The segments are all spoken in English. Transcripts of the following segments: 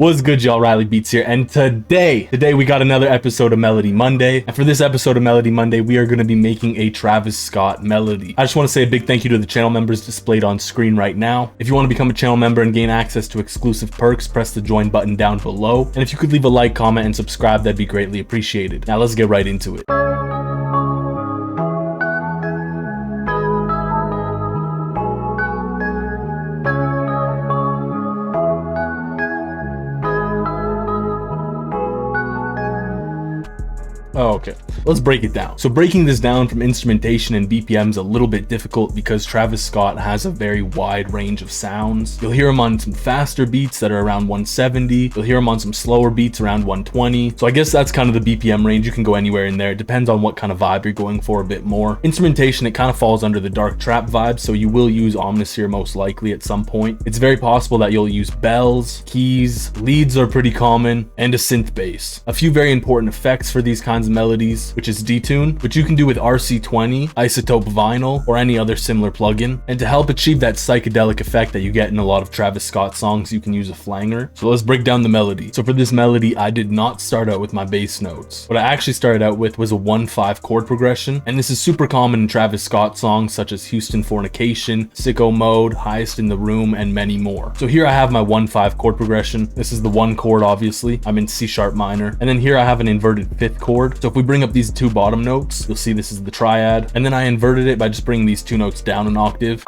What's good, y'all? rlybeats here, and today we got another episode of Melody Monday. And for this episode of Melody Monday, we are going to be making a Travis Scott melody. I just want to say a big thank you to the channel members displayed on screen right now. If you want to become a channel member and gain access to exclusive perks, press the join button down below. And if you could leave a like, comment, and subscribe, that'd be greatly appreciated. Now let's get right into it. Oh, okay, let's break it down. So breaking this down from instrumentation and BPM is a little bit difficult because Travis Scott has a very wide range of sounds. You'll hear him on some faster beats that are around 170. You'll hear him on some slower beats around 120. So I guess that's kind of the BPM range. You can go anywhere in there. It depends on what kind of vibe you're going for a bit more. Instrumentation, it kind of falls under the dark trap vibe, so you will use Omnisphere most likely at some point. It's very possible that you'll use bells, keys, leads are pretty common, and a synth bass. A few very important effects for these kinds of melodies, which is detune, which you can do with RC20, Isotope Vinyl, or any other similar plugin. And to help achieve that psychedelic effect that you get in a lot of Travis Scott songs, you can use a flanger. So let's break down the melody. So for this melody, I did not start out with my bass notes. What I actually started out with was a 1-5 chord progression, and this is super common in Travis Scott songs such as Houston Fornication, Sicko Mode, Highest in the Room, and many more. So here I have my 1-5 chord progression. This is the 1 chord, obviously. I'm in C sharp minor. And then here I have an inverted 5th chord. So if we bring up these 2 bottom notes, you'll see this is the triad. And then I inverted it by just bringing these 2 notes down an octave.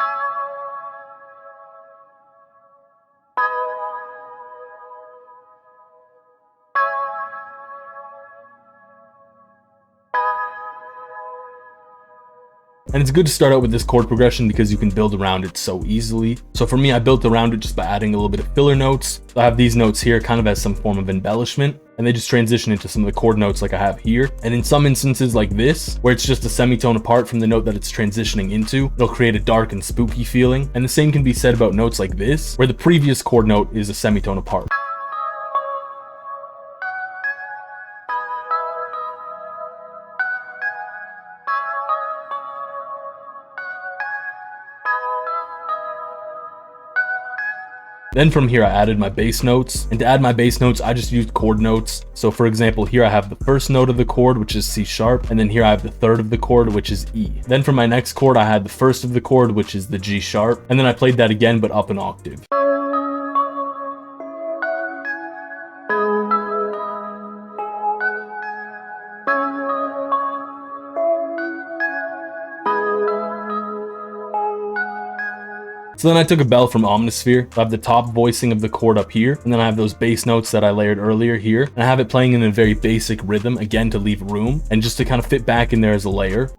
And it's good to start out with this chord progression because you can build around it so easily. So for me, I built around it just by adding a little bit of filler notes. So I have these notes here kind of as some form of embellishment, and they just transition into some of the chord notes like I have here. And in some instances like this, where it's just a semitone apart from the note that it's transitioning into, it'll create a dark and spooky feeling. And the same can be said about notes like this, where the previous chord note is a semitone apart. Then from here, I added my bass notes, and to add my bass notes, I just used chord notes. So for example, here I have the first note of the chord, which is C sharp, and then here I have the third of the chord, which is E. Then for my next chord, I had the first of the chord, which is the G sharp, and then I played that again, but up an octave. So then I took a bell from Omnisphere. I have the top voicing of the chord up here, and then I have those bass notes that I layered earlier here, and I have it playing in a very basic rhythm, again to leave room, and just to kind of fit back in there as a layer.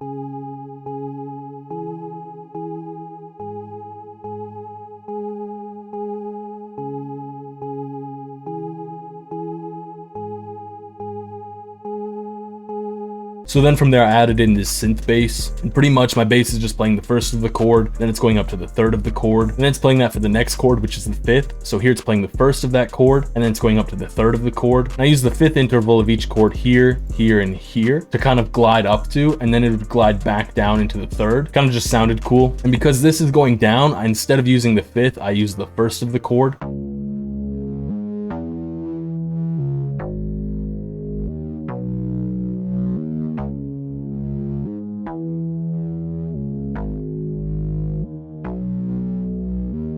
So then from there, I added in this synth bass, and pretty much my bass is just playing the first of the chord, then it's going up to the third of the chord, and then it's playing that for the next chord, which is the 5th. So here it's playing the first of that chord, and then it's going up to the third of the chord. And I use the 5th interval of each chord here, here, and here to kind of glide up to, and then it would glide back down into the third. Kind of just sounded cool. And because this is going down, instead of using the 5th, I use the first of the chord.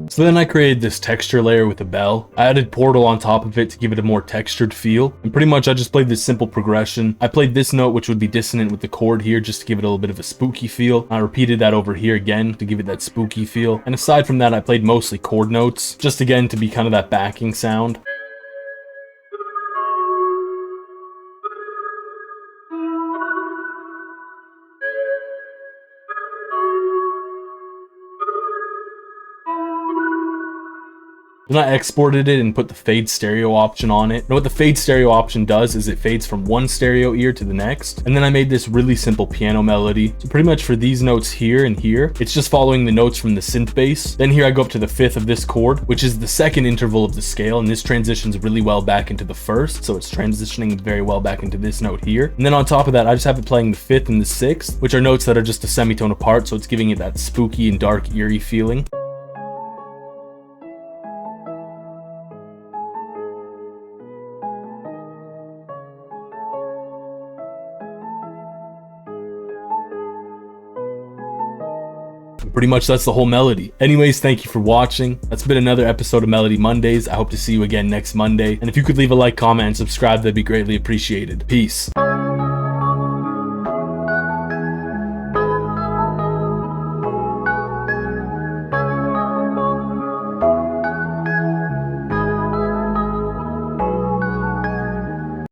So then I created this texture layer with a bell. I added Portal on top of it to give it a more textured feel. And pretty much I just played this simple progression. I played this note, which would be dissonant with the chord here, just to give it a little bit of a spooky feel. I repeated that over here again to give it that spooky feel. And aside from that, I played mostly chord notes, just again to be kind of that backing sound. Then I exported it and put the fade stereo option on it. And what the fade stereo option does is it fades from one stereo ear to the next. And then I made this really simple piano melody. So pretty much for these notes here and here, it's just following the notes from the synth bass. Then here I go up to the 5th of this chord, which is the 2nd interval of the scale. And this transitions really well back into the 1st. So it's transitioning very well back into this note here. And then on top of that, I just have it playing the 5th and the 6th, which are notes that are just a semitone apart. So it's giving it that spooky and dark, eerie feeling. Pretty much that's the whole melody. Anyways, thank you for watching. That's been another episode of Melody Mondays. I hope to see you again next Monday. And if you could leave a like, comment, and subscribe, that'd be greatly appreciated. Peace.